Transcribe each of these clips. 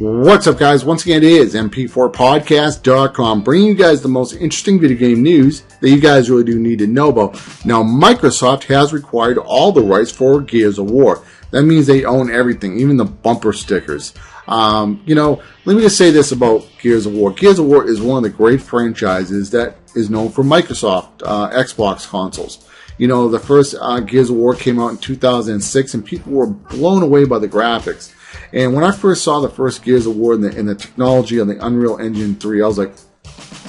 What's up, guys? Once again, it is mp4podcast.com, bringing you guys the most interesting video game news that you guys really do need to know about. Now, Microsoft has acquired all the rights for Gears of War. That means they own everything, even the bumper stickers. Let me just say this about Gears of War. Gears of War is one of the great franchises that is known for Microsoft Xbox consoles. You know, the first Gears of War came out in 2006, and people were blown away by the graphics. And when I first saw the first Gears of War in the technology on the Unreal Engine 3, I was like,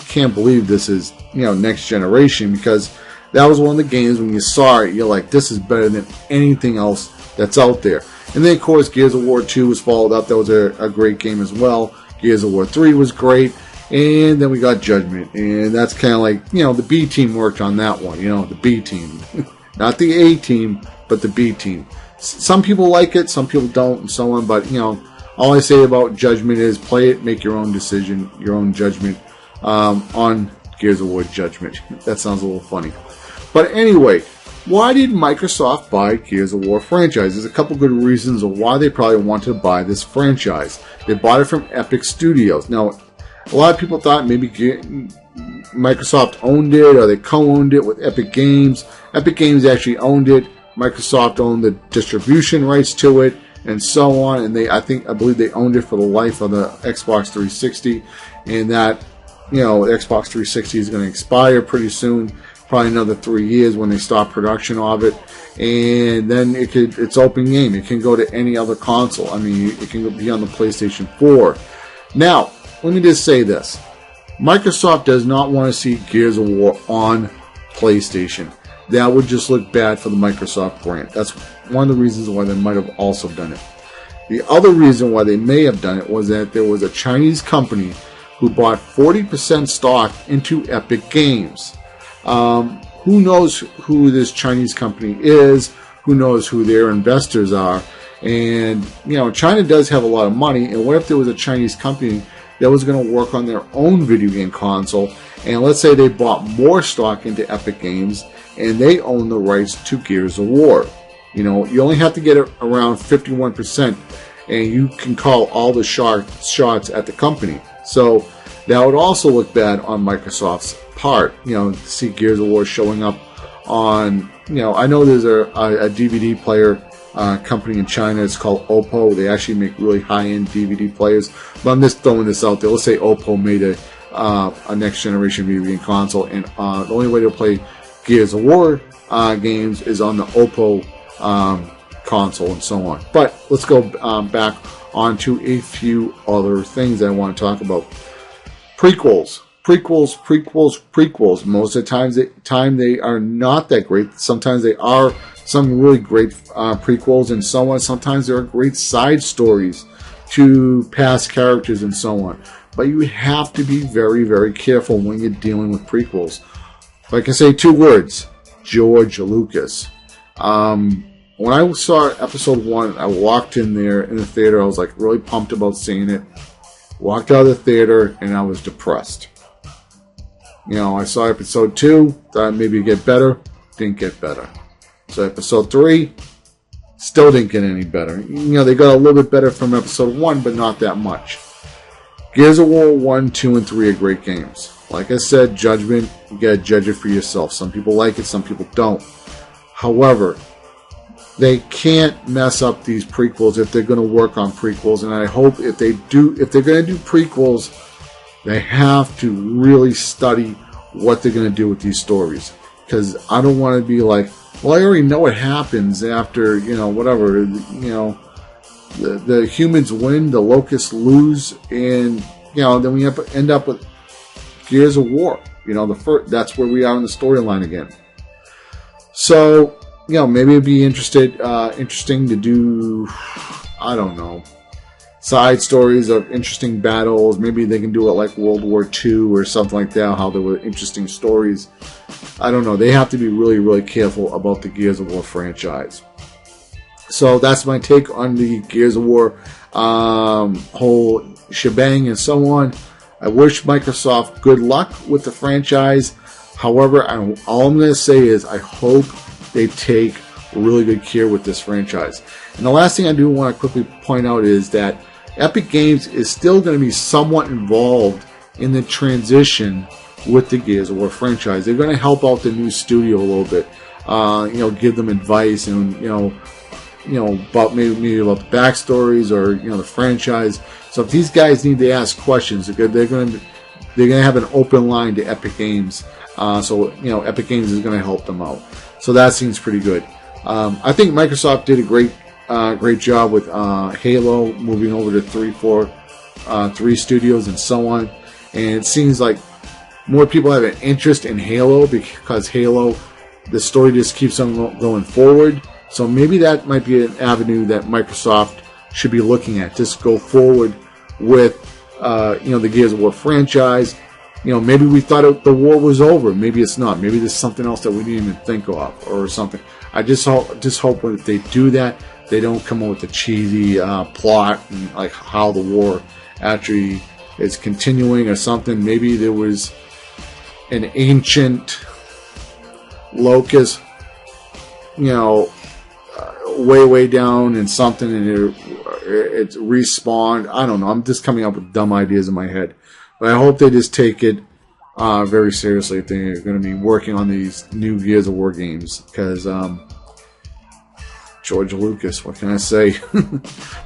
can't believe this is, next generation, because that was one of the games when you saw it, you're like, this is better than anything else that's out there. And then, of course, Gears of War 2 was followed up. That was a great game as well. Gears of War 3 was great. And then we got Judgment. And that's kind of like, the B team worked on that one. The B team. Not the A team, but the B team. Some people like it, some people don't, and so on. But, all I say about Judgment is play it, make your own decision, your own judgment on Gears of War Judgment. That sounds a little funny. But anyway, why did Microsoft buy Gears of War franchise? There's a couple good reasons of why they probably wanted to buy this franchise. They bought it from Epic Studios. Now, a lot of people thought maybe Microsoft owned it, or they co-owned it with Epic Games. Epic Games actually owned it. Microsoft owned the distribution rights to it, and so on. And I believe they owned it for the life of the Xbox 360. And that, the Xbox 360 is going to expire pretty soon, probably another 3 years when they stop production of it. And then it's open game. It can go to any other console. I mean, it can be on the PlayStation 4. Now, let me just say this. Microsoft does not want to see Gears of War on PlayStation. That would just look bad for the Microsoft brand. That's one of the reasons why they might have also done it. The other reason why they may have done it was that there was a Chinese company who bought 40% stock into Epic Games. Who knows who this Chinese company is? Who knows who their investors are? And, China does have a lot of money. And what if there was a Chinese company that was going to work on their own video game console? And let's say they bought more stock into Epic Games and they own the rights to Gears of War. You only have to get it around 51%, and you can call all the shots at the company. So that would also look bad on Microsoft's part. To see Gears of War showing up on, I know there's a DVD player company in China. It's called Oppo. They actually make really high-end DVD players. But I'm just throwing this out there. Let's say Oppo made a next-generation video game console, and the only way to play Gears of War games is on the Oppo console and so on. But let's go back onto a few other things I want to talk about. Prequels. Most of the time they are not that great. Sometimes they are some really great prequels and so on. Sometimes there are great side stories to past characters and so on. But you have to be very, very careful when you're dealing with prequels. If I can say two words, George Lucas. When I saw episode 1, I walked in there in the theater. I was like really pumped about seeing it. Walked out of the theater and I was depressed. I saw episode 2, thought maybe it'd get better. Didn't get better. So episode 3, still didn't get any better. They got a little bit better from episode 1, but not that much. Gears of War 1, 2, and 3 are great games. Like I said, Judgment, you gotta judge it for yourself. Some people like it, some people don't. However, they can't mess up these prequels if they're going to work on prequels. And I hope if they're going to do prequels, they have to really study what they're going to do with these stories. Because I don't want to be like, well, I already know what happens after, whatever, the humans win, the locusts lose, and, then we end up with Gears of War. That's where we are in the storyline again. So, maybe it'd be interesting to do, I don't know, side stories of interesting battles. Maybe they can do it like World War II or something like that, how there were interesting stories. I don't know. They have to be really, really careful about the Gears of War franchise. So that's my take on the Gears of War whole shebang and so on. I wish Microsoft good luck with the franchise. However, all I'm going to say is I hope they take really good care with this franchise. And the last thing I do want to quickly point out is that Epic Games is still going to be somewhat involved in the transition with the Gears of War franchise. They're going to help out the new studio a little bit, give them advice and about maybe about the backstories or the franchise. So if these guys need to ask questions, they're going to have an open line to Epic Games. So Epic Games is going to help them out. So that seems pretty good. I think Microsoft did a great job with Halo, moving over to 3 studios and so on. And it seems like more people have an interest in Halo because Halo, the story just keeps on going forward. So maybe that might be an avenue that Microsoft should be looking at. Just go forward with the Gears of War franchise. Maybe we thought the war was over. Maybe it's not. Maybe there's something else that we didn't even think of or something. I just hope when they do that, they don't come up with a cheesy plot and like how the war actually is continuing or something. Maybe there was an ancient locust, way down in something, and it's respawned. I don't know. I'm just coming up with dumb ideas in my head. But I hope they just take it very seriously if they're going to be working on these new Gears of War games. Because George Lucas, what can I say?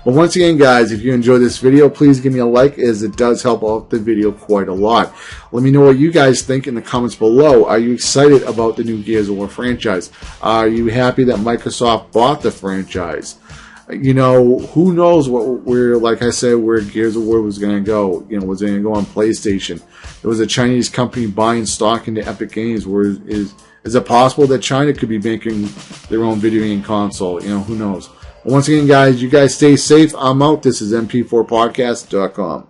Well, once again, guys, if you enjoyed this video, please give me a like, as it does help out the video quite a lot. Let me know what you guys think in the comments below. Are you excited about the new Gears of War franchise? Are you happy that Microsoft bought the franchise? Who knows like I said, where Gears of War was going to go. Was it going to go on PlayStation? There was a Chinese company buying stock into Epic Games. Is it possible that China could be making their own video game console? Who knows? Once again, guys, you guys stay safe. I'm out. This is MP4podcast.com.